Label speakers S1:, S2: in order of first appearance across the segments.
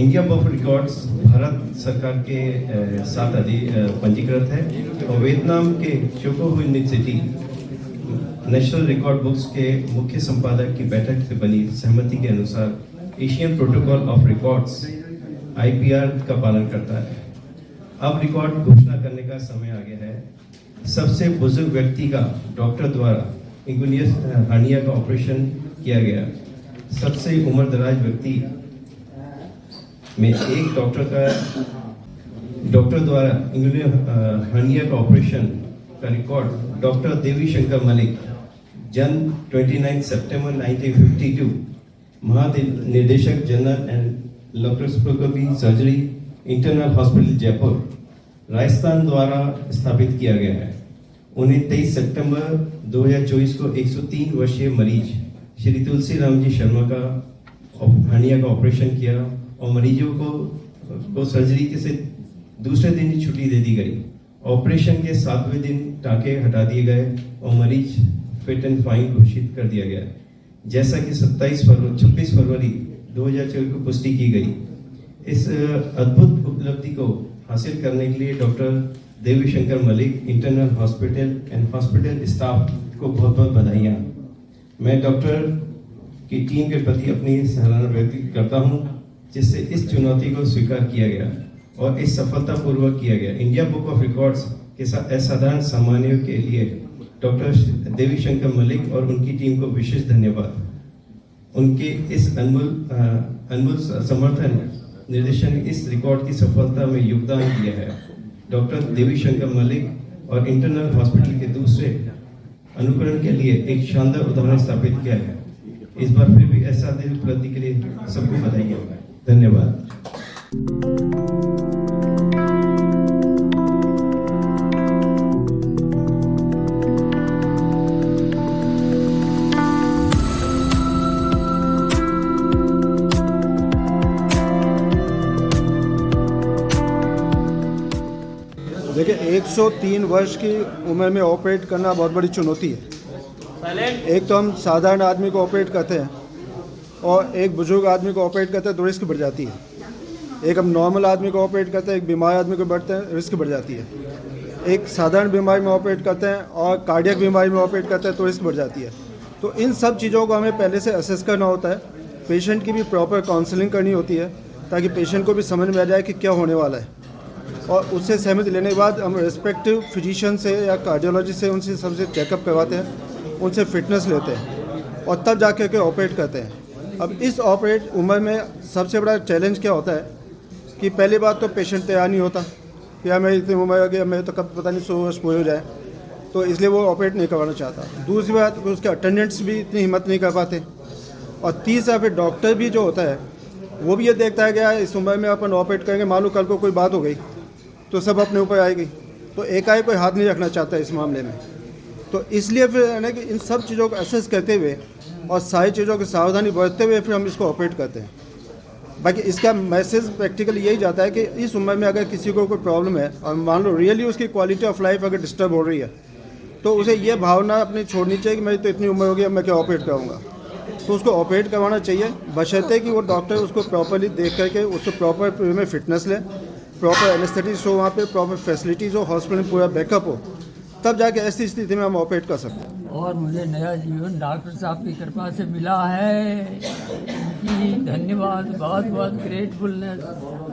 S1: India book of records Bharat सरकार के साथ पंजीकृत है और वियतनाम के चोकोहुइन सिटी नेशनल रिकॉर्ड बुक्स के मुख्य संपादक की बैठक से बनी सहमति के अनुसार Asian protocol of records IPR का पालन करता है। अब रिकॉर्ड घोषणा करने का समय आ गया है। सबसे बुजुर्ग व्यक्ति का डॉक्टर द्वारा इंगुलियस हर्निया का ऑपरेशन किया गया। सबसे उम्रदराज व्यक्ति में एक डॉक्टर द्वारा इंगुलियस हर्निया का ऑपरेशन का रिकॉर्ड डॉक्टर देवी शंकर मलिक, जन्म 29 सितंबर 1952, महानिदेशक general and laparoscopy surgery, internal hospital Jaipur, Rajasthan द्वारा स्थापित किया गया है। उन्हें 23 सितंबर 2024 को 103 वर्षीय मरीज श्री तुलसी राम जी शर्मा का हर्निया का ऑपरेशन किया और मरीजों को सर्जरी के से दूसरे दिन ही छुट्टी दे दी गई। ऑपरेशन के 7वें दिन टाँके हटा दिए गए और मरीज फिट एंड फाइन घोषित कर दिया गया, जैसा कि 26 फरवरी 2024 को पुष्टि की गई। इस अद्भुत उपलब्धि को हासिल करने के लिए doctor Devi Shankar Malik, internal hospital and hospital staff को बहुत बहुत बधाइयाँ। मैं डॉक्टर की टीम के प्रति अपनी सराहना व्यक्त करता हूँ, जिससे इस चुनौती को स्वीकार किया गया और इस सफलतापूर्वक किया गया। इंडिया बुक ऑफ रिकॉर्ड्स के असाधारण सम्मानियों के लिए डॉक्टर देवी शंकर मलिक और उनकी टीम को विशेष धन्यवाद। उनके इस अनमोल समर्थन निर्देशन इस रिकॉर्ड की सफलता में योगदान दिया है। डॉक्टर देवी शंकर मलिक और इंटरनल हॉस्पिटल के दूसरे अनुकरण के लिए एक शानदार उदाहरण स्थापित किया है। इस बार फिर भी ऐसा उपलब्धि के लिए सबको बधाई। धन्यवाद।
S2: देखिए, 103 वर्ष की उम्र में ऑपरेट करना बहुत बड़ी चुनौती है। एक तो हम साधारण आदमी को ऑपरेट करते हैं और एक बुजुर्ग आदमी को ऑपरेट करते हैं तो रिस्क बढ़ जाती है। एक हम नॉर्मल आदमी को ऑपरेट करते हैं, एक बीमार आदमी को बढ़ते हैं, रिस्क बढ़ जाती है। एक साधारण बीमारी में ऑपरेट करते हैं और कार्डियक बीमारी में ऑपरेट करते हैं तो रिस्क बढ़ जाती है। तो इन सब चीज़ों को हमें पहले से असेस करना होता है। पेशेंट की भी प्रॉपर काउंसलिंग करनी होती है ताकि पेशेंट को भी समझ में आ जाए कि क्या होने वाला है, और उससे सहमति लेने के बाद हम रिस्पेक्टिव फिजिशियन से या कार्डियोलॉजिस्ट से उनसे सबसे चेकअप करवाते हैं, उनसे फिटनेस लेते हैं और तब जाके के ऑपरेट करते हैं। अब इस ऑपरेट उम्र में सबसे बड़ा चैलेंज क्या होता है कि पहली बात तो पेशेंट तैयार नहीं होता कि यार मेरी इतनी उम्र आ गई, मैं तो कब पता नहीं 100 वर्ष पूरे हो जाए, तो इसलिए वो ऑपरेट नहीं करवाना चाहता। दूसरी बात, उसके अटेंडेंट्स भी इतनी हिम्मत नहीं कर पाते। और तीसरा, फिर डॉक्टर भी जो होता है वो भी ये देखता है कि यार इस उम्र में अपन ऑपरेट करेंगे, मालूम कल को कोई बात हो गई तो सब अपने ऊपर आएगी, तो एकाएक कोई हाथ नहीं रखना चाहता इस मामले में। तो इसलिए फिर है ना कि इन सब चीज़ों को असेस करते हुए और सारी चीज़ों की सावधानी बरतते हुए फिर हम इसको ऑपरेट करते हैं। बाकी इसका मैसेज प्रैक्टिकल यही जाता है कि इस उम्र में अगर किसी को कोई प्रॉब्लम है और मान लो रियली उसकी क्वालिटी ऑफ लाइफ अगर डिस्टर्ब हो रही है, तो उसे ये भावना अपनी छोड़नी चाहिए कि मेरी तो इतनी उम्र हो गई, अब मैं क्या ऑपरेट कराऊंगा। तो उसको ऑपरेट करवाना चाहिए, बशर्ते कि वो डॉक्टर उसको प्रॉपरली देख करके उसको प्रॉपर में फिटनेस ले, प्रॉपर एनेस्थेटिक्स हो, वहाँ पे प्रॉपर फैसिलिटीज़ हो, हॉस्पिटल में पूरा बैकअप हो, तब जाके ऐसी स्थिति में हम ऑपरेट कर सकते हैं।
S3: और मुझे नया जीवन डॉक्टर साहब की कृपा से मिला है, उनकी धन्यवाद, बहुत बहुत gratefulness.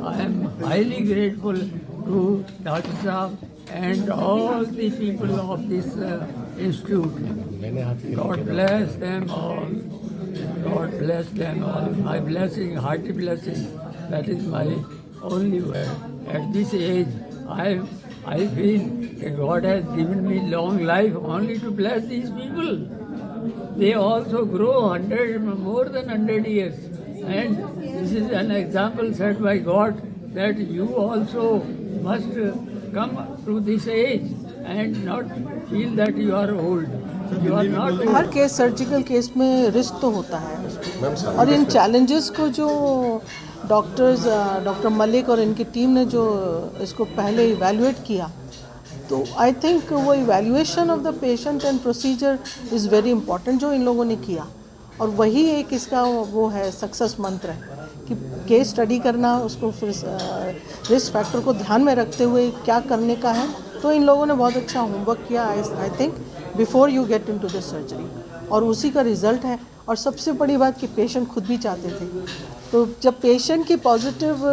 S3: I am highly grateful to doctor साहब and all the people of this institute. God bless them all, God bless them all. My blessing, hearty blessing, that is my only word. At this age, I feel that God has given me long life only to bless these people. They also grow 100, more than 100 years. And this is an example set by God that you also must come to this age and not feel that you are old. You are not old.
S4: Her case, surgical case में risk तो होता है, और इन challenges को जो doctor Malik और इनकी team ने जो इसको पहले इवैल्यूएट किया, तो आई थिंक वो evaluation of the patient and procedure is very important जो इन लोगों ने किया, और वही एक इसका वो है सक्सेस मंत्र है कि केस स्टडी करना, उसको फिर रिस्क फैक्टर को ध्यान में रखते हुए क्या करने का है, तो इन लोगों ने बहुत अच्छा होमवर्क किया I think before you get into this surgery, और उसी का रिजल्ट है। और सबसे बड़ी बात कि पेशेंट खुद भी चाहते थे, तो जब पेशेंट की पॉजिटिव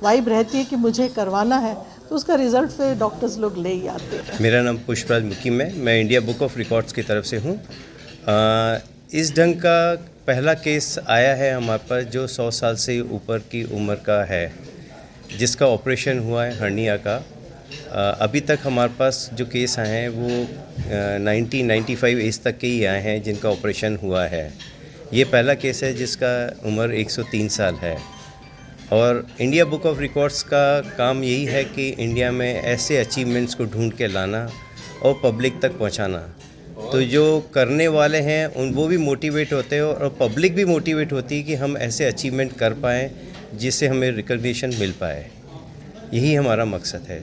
S4: वाइब रहती है कि मुझे करवाना है, तो उसका रिजल्ट फिर डॉक्टर्स लोग ले ही आते हैं।
S5: मेरा नाम पुष्पराज मुकीम है, मैं इंडिया बुक ऑफ रिकॉर्ड्स की तरफ से हूँ। इस ढंग का पहला केस आया है हमारे पास जो 100 साल से ऊपर की उम्र का है, जिसका ऑपरेशन हुआ है हर्निया का। अभी तक हमारे पास जो केस आए हैं वो 90-95 एज तक के ही आए हैं जिनका ऑपरेशन हुआ है। ये पहला केस है जिसका उम्र 103 साल है। और इंडिया बुक ऑफ रिकॉर्ड्स का काम यही है कि इंडिया में ऐसे अचीवमेंट्स को ढूंढ के लाना और पब्लिक तक पहुंचाना। तो जो करने वाले हैं वो भी मोटिवेट होते हैं और पब्लिक भी मोटिवेट होती है कि हम ऐसे अचीवमेंट कर पाएँ जिससे हमें रिकग्निशन मिल पाए। यही हमारा मकसद है।